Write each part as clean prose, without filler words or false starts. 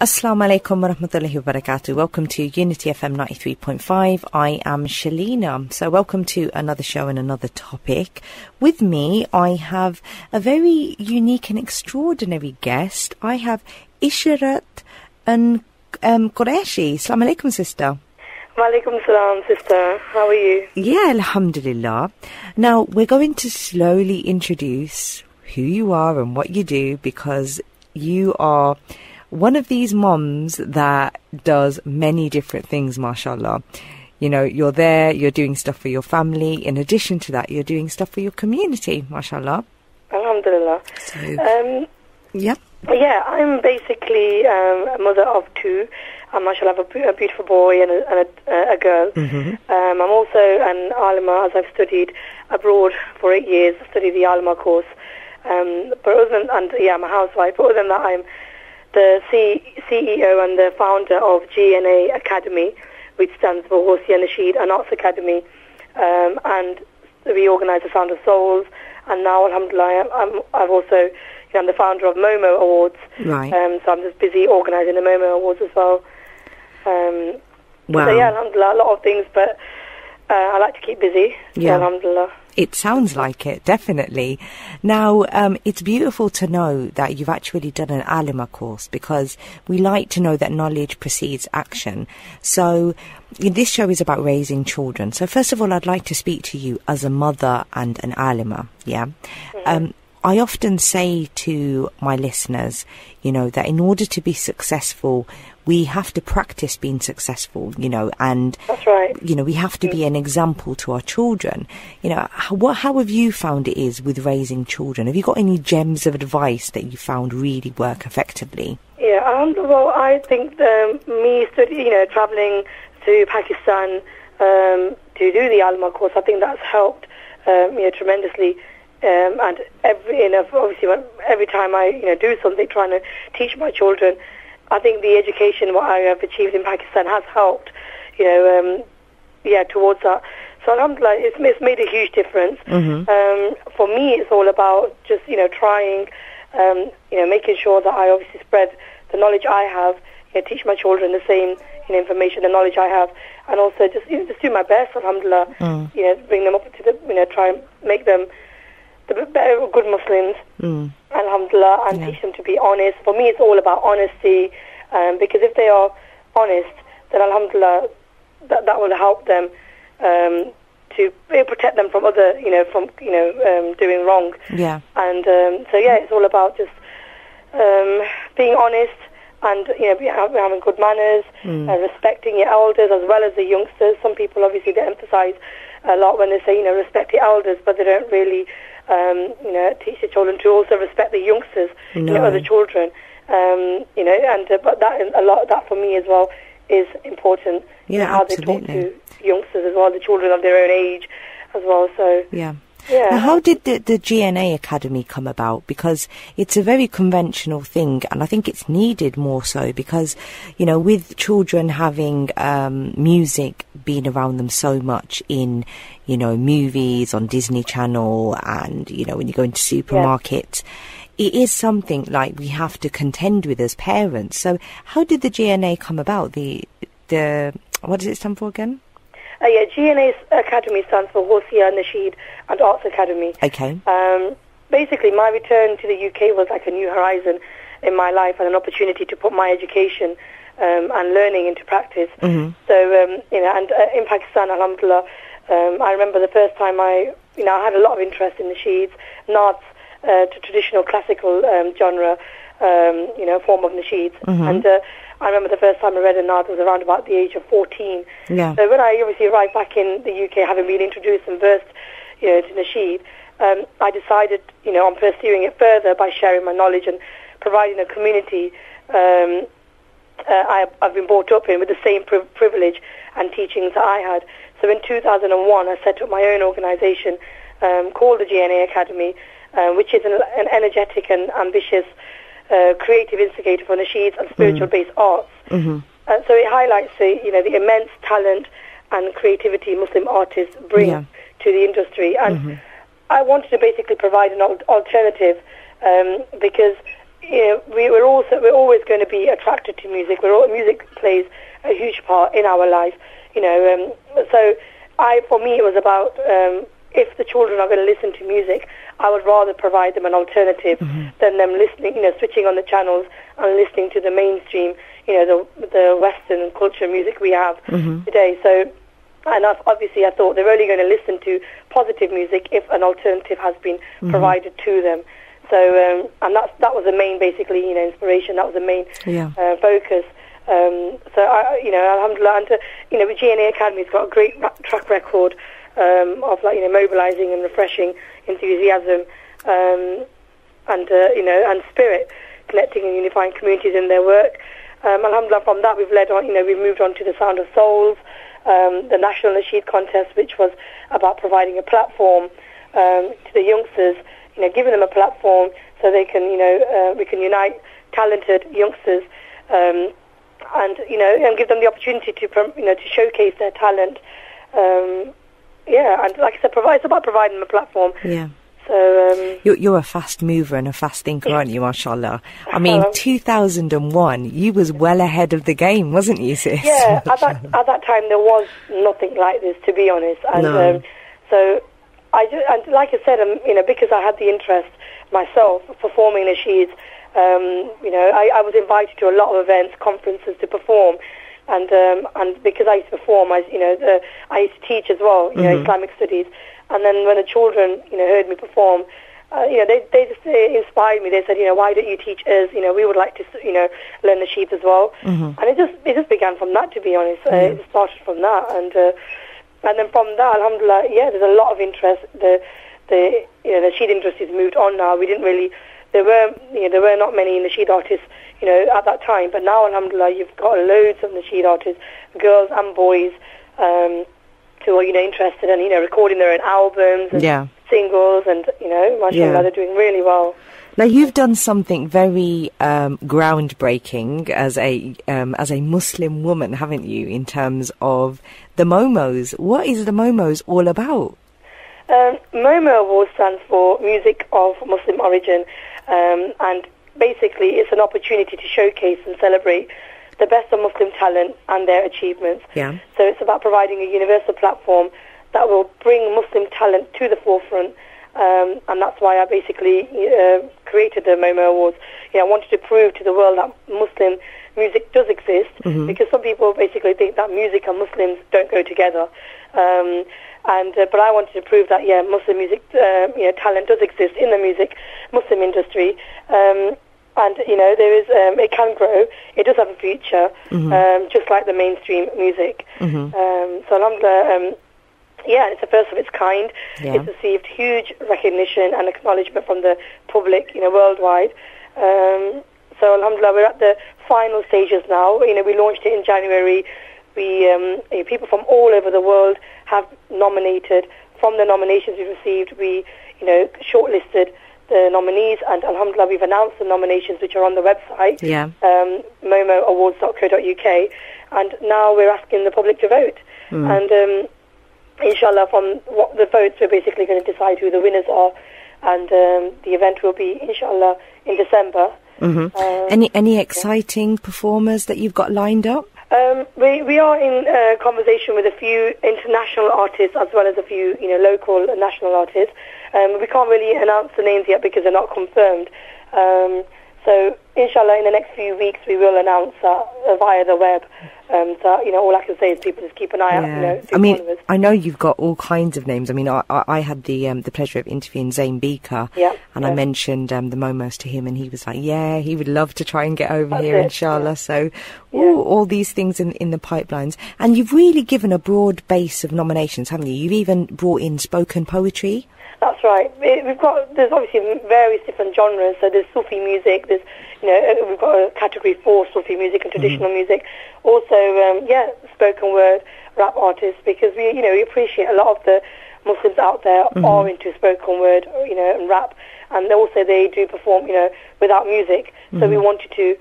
Assalamu alaikum wa rahmatullahi wa barakatuh. Welcome to Unity FM 93.5. I am Shalina. So welcome to another show and another topic. With me, I have a very unique and extraordinary guest. I have Esherat and Qureshi. Assalamu alaikum, sister. Wa alaikum salam, sister. How are you? Yeah, alhamdulillah. Now, we're going to slowly introduce who you are and what you do, because you are one of these moms that does many different things, mashallah. You know, you're there, you're doing stuff for your family. In addition to that, you're doing stuff for your community, mashallah. Alhamdulillah. So, yeah. Yeah, I'm basically a mother of two. Mashallah, I have a beautiful boy and a girl. Mm-hmm. I'm also an alima, as I've studied abroad for 8 years. I studied the alima course. But other than, I'm a housewife. But other than that, I'm the CEO and the founder of GNA Academy, which stands for Hosea Nasheed and Arts Academy, and we organise the Sound of Souls. And now, alhamdulillah, I'm also, I'm the founder of Momo Awards. Right. So I'm just busy organising the Momo Awards as well. Wow. So yeah, alhamdulillah, a lot of things, but I like to keep busy. Yeah. So, alhamdulillah. It sounds like it, definitely. Now, it's beautiful to know that you've actually done an alima course, because we like to know that knowledge precedes action. So this show is about raising children. So first of all, I'd like to speak to you as a mother and an alima, yeah? Mm-hmm. I often say to my listeners, that in order to be successful, we have to practice being successful, and that's right. We have to be an example to our children. How have you found it is with raising children? Have you got any gems of advice that you found really work effectively? Yeah, well, I think me traveling to Pakistan to do the alima course, I think that's helped tremendously. And obviously, every time I do something, trying to teach my children, I think the education what I have achieved in Pakistan has helped, towards that. So alhamdulillah, it's made a huge difference. Mm-hmm. For me, it's all about just trying, making sure that I obviously spread the knowledge I have, teach my children the same information, the knowledge I have, and also just do my best. Alhamdulillah, bring them up to the try and make them the better, good Muslims, alhamdulillah, and teach them to be honest. For me, it's all about honesty, because if they are honest, then alhamdulillah, that will help them to protect them from other, doing wrong. Yeah. And it's all about just being honest and having good manners, respecting your elders as well as the youngsters. Some people obviously they emphasize a lot when they say respect your elders, but they don't really teach the children to also respect the youngsters, other children, but that for me as well is important. Yeah, how absolutely. They talk to youngsters as well, the children of their own age as well. So yeah. Yeah. Now, how did the GNA Academy come about? Because it's a very conventional thing, and I think it's needed more so because, with children having music being around them so much in, movies on Disney Channel and, when you go into supermarkets, it is something like we have to contend with as parents. So how did the GNA come about? The what does it stand for again? GNA Academy stands for Hosea Nasheed and Arts Academy. Okay. Basically, my return to the UK was like a new horizon in my life and an opportunity to put my education and learning into practice. Mm-hmm. So, in Pakistan, alhamdulillah, I remember the first time I had a lot of interest in nasheeds, naats, to traditional classical genre, form of nasheeds. Mm-hmm. And I remember the first time I read a naat was around about the age of 14. Yeah. So when I obviously arrived back in the UK, having been introduced and versed, to nasheed, I decided, on pursuing it further by sharing my knowledge and providing a community I've been brought up in with the same privilege and teachings that I had. So in 2001, I set up my own organisation called the GNA Academy, which is an energetic and ambitious creative instigator for nasheeds and spiritual-based arts. Mm-hmm. So it highlights the immense talent and creativity Muslim artists bring to the industry. And I wanted to basically provide an alternative because we're always going to be attracted to music. Music plays a huge part in our life, so for me it was about if the children are going to listen to music, I would rather provide them an alternative than them listening, switching on the channels and listening to the mainstream, the Western culture music we have today. So, and obviously I thought they're only going to listen to positive music if an alternative has been provided to them. So, and that was the main, basically, inspiration. That was the main focus. So, alhamdulillah, and GNA Academy's got a great track record of mobilizing and refreshing enthusiasm and spirit, connecting and unifying communities in their work. Alhamdulillah, from that we've led on. We've moved on to the Sound of Souls, the National Nasheed Contest, which was about providing a platform to the youngsters, giving them a platform so they can, we can unite talented youngsters and give them the opportunity to showcase their talent. And like I said, it's about providing them a platform. Yeah. So you're a fast mover and a fast thinker, aren't you, mashallah? I mean, 2001, you was well ahead of the game, wasn't you, sis? Yeah, at that time there was nothing like this, to be honest. And so and like I said, because I had the interest myself performing nasheeds, I was invited to a lot of events, conferences to perform. And because I used to perform, I used to teach as well, Islamic studies. And then when the children, heard me perform, they just inspired me. They said, why don't you teach us? We would like to, learn the nasheed as well. And it just began from that, to be honest. It started from that, and then from that, alhamdulillah, there's a lot of interest. The nasheed industry's moved on now. We didn't really, there were not many nasheed artists, at that time. But now, alhamdulillah, you've got loads of nasheed artists, girls and boys, who are, interested in, recording their own albums and singles, and, mashallah, they're doing really well. Now, you've done something very groundbreaking as a Muslim woman, haven't you, in terms of the Momos. What is the Momos all about? Momo Award stands for Music of Muslim Origin, and basically it's an opportunity to showcase and celebrate the best of Muslim talent and their achievements. Yeah. So it's about providing a universal platform that will bring Muslim talent to the forefront, and that's why I basically created the Momo Awards. I wanted to prove to the world that Muslim music does exist, because some people basically think that music and Muslims don't go together. But I wanted to prove that Muslim music, talent does exist in the Muslim industry, and there is it can grow. It does have a future, just like the mainstream music. So alhamdulillah, it's the first of its kind. It's received huge recognition and acknowledgement from the public, worldwide. So alhamdulillah, we're at the final stages now. We launched it in January. We people from all over the world have nominated. From the nominations we received, we shortlisted the nominees, and alhamdulillah, we've announced the nominations, which are on the website, momoawards.co.uk, and now we're asking the public to vote. And inshallah, from the votes, we're basically going to decide who the winners are, and the event will be inshallah in December. Any exciting performers that you've got lined up? We are in conversation with a few international artists as well as a few local and national artists. We can't really announce the names yet because they're not confirmed. So inshallah, in the next few weeks we will announce that via the web. So all I can say is people just keep an eye out. I mean, I know you've got all kinds of names. I mean, I had the pleasure of interviewing Zayn Beaker, and I mentioned the Momos to him, and he was like, he would love to try and get over here, inshallah. So all these things in the pipelines, and you've really given a broad base of nominations, haven't you? You've even brought in spoken poetry. That's right. There's obviously various different genres. So there's Sufi music. There's, we've got a category for Sufi music and traditional music. Also, spoken word rap artists, because we appreciate a lot of the Muslims out there are into spoken word, and rap, and also they do perform, without music. So we wanted to,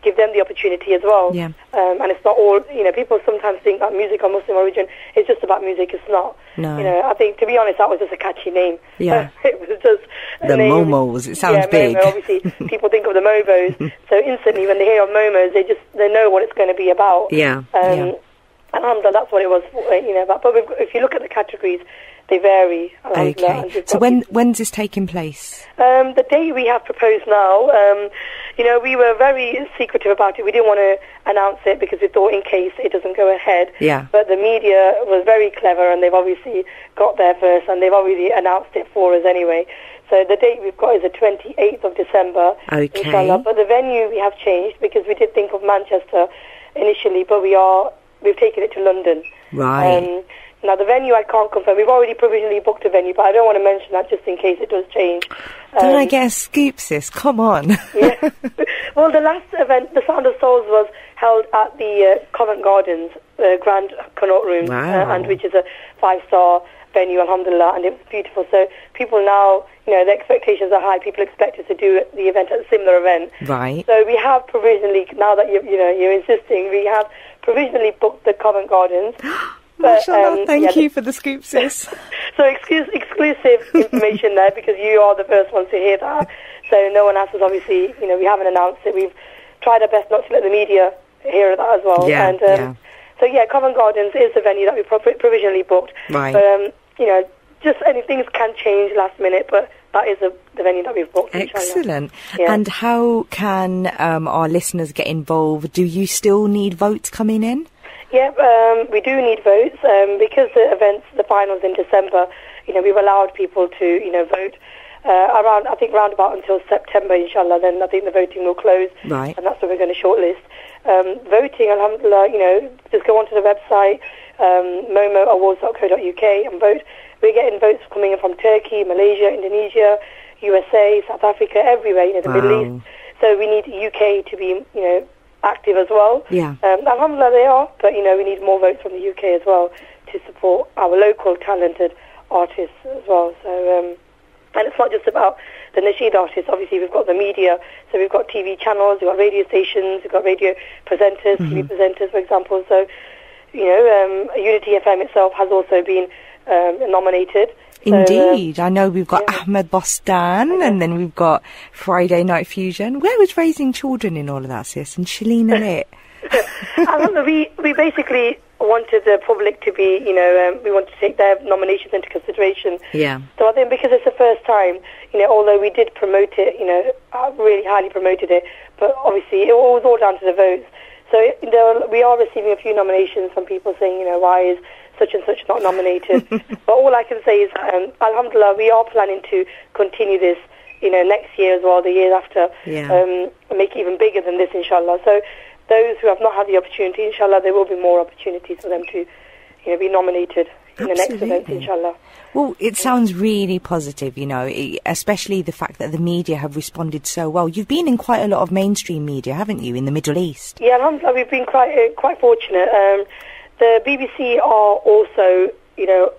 give them the opportunity as well. Yeah. And it's not all, people sometimes think that music of Muslim origin is just about music. It's not. No. I think, to be honest, that was just a catchy name. Yeah. It was just the Momos. It sounds big. Momo, obviously, people think of the Momos. So instantly, when they hear of Momos, they know what it's going to be about. Yeah. And that's what it was. But if you look at the categories, they vary. Okay. So when's this taking place? The day we have proposed now. We were very secretive about it. We didn't want to announce it because we thought in case it doesn't go ahead. Yeah. But the media was very clever, and they've obviously got there first, and they've already announced it for us anyway. So the date we've got is the 28th of December. Okay. Inshallah. But the venue we have changed because we did think of Manchester initially, but we've taken it to London. Right. Now, the venue I can't confirm. We've already provisionally booked a venue, but I don't want to mention that just in case it does change. Don't I get a scoop, sis? Come on. Yeah. Well, the last event, the Sound of Souls, was held at the Covent Gardens Grand Connaught Room, and which is a 5-star venue, alhamdulillah, and it was beautiful. So people now, the expectations are high. People expect us to do the event at a similar event. Right. So we have provisionally, now that you're insisting, we have provisionally booked the Covent Gardens. Mashallah, thank you for the scoop, sis. So exclusive information there, because you are the first ones to hear that. So no one else has obviously, we haven't announced it. We've tried our best not to let the media hear that as well. Yeah, and, So Covent Gardens is the venue that we provisionally booked. Right. But, just things can change last minute, but that is the venue that we've booked. Excellent. Yeah. And how can our listeners get involved? Do you still need votes coming in? Yeah, we do need votes because the finals in December. We've allowed people to vote around about until September, inshallah. Then I think the voting will close, right? And that's when we're going to shortlist. Voting, alhamdulillah, just go onto the website momoawards.co.uk and vote. We're getting votes coming in from Turkey, Malaysia, Indonesia, USA, South Africa, everywhere. The Middle East. So we need UK to be active as well. Yeah. Alhamdulillah they are, but we need more votes from the UK as well to support our local talented artists as well. So and it's not just about the nasheed artists. Obviously we've got the media, so we've got TV channels, we've got radio stations, we've got radio presenters, TV presenters, for example. So Unity FM itself has also been nominated. Indeed. I know we've got Ahmed Bostan, and then we've got Friday Night Fusion. Where was Raising Children in all of that, sis? And Shalina Litt. We basically wanted the public to be, we wanted to take their nominations into consideration. Yeah. So I think because it's the first time, although we did promote it, really highly promoted it, but obviously it was all down to the votes. So we are receiving a few nominations from people saying, why is such and such not nominated? But all I can say is, alhamdulillah, we are planning to continue this, next year as well, the year after, make it even bigger than this, inshallah. So those who have not had the opportunity, inshallah, there will be more opportunities for them to, be nominated in the next event, inshallah. Well, it sounds really positive, especially the fact that the media have responded so well. You've been in quite a lot of mainstream media, haven't you, in the Middle East? Yeah, alhamdulillah, we've been quite fortunate. The BBC are also,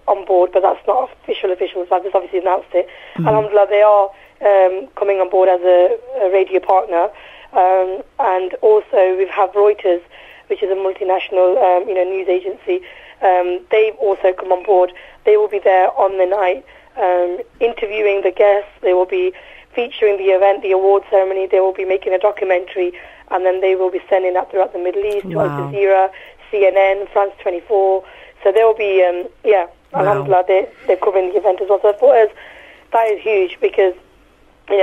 on board, but that's not official. I've just obviously announced it. Alhamdulillah, they are coming on board as a radio partner. And also we have Reuters, which is a multinational, news agency. They've also come on board. They will be there on the night, interviewing the guests. They will be featuring the event, the award ceremony. They will be making a documentary, and then they will be sending that throughout the Middle East to Al Jazeera, CNN, France 24. So they will be, alhamdulillah, they're covering the event as well. So for us, that is huge because,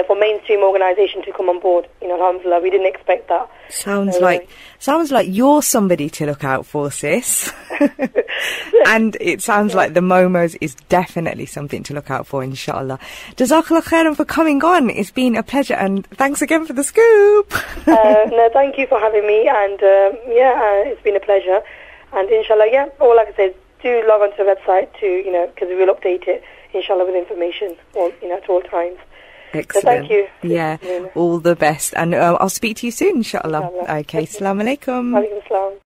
for mainstream organisation to come on board, alhamdulillah, we didn't expect that. Sounds like you're somebody to look out for, sis. And it sounds like the Momos is definitely something to look out for, inshallah. Jazakallah khairan for coming on. It's been a pleasure, and thanks again for the scoop. No, thank you for having me, and it's been a pleasure. And inshallah, all I can say is do log onto the website to, because we will update it, inshallah, with information, at all times. Excellent. So thank you. Yeah, all the best. And I'll speak to you soon, inshallah. Okay, assalamu alaikum. Wa alaikum assalam.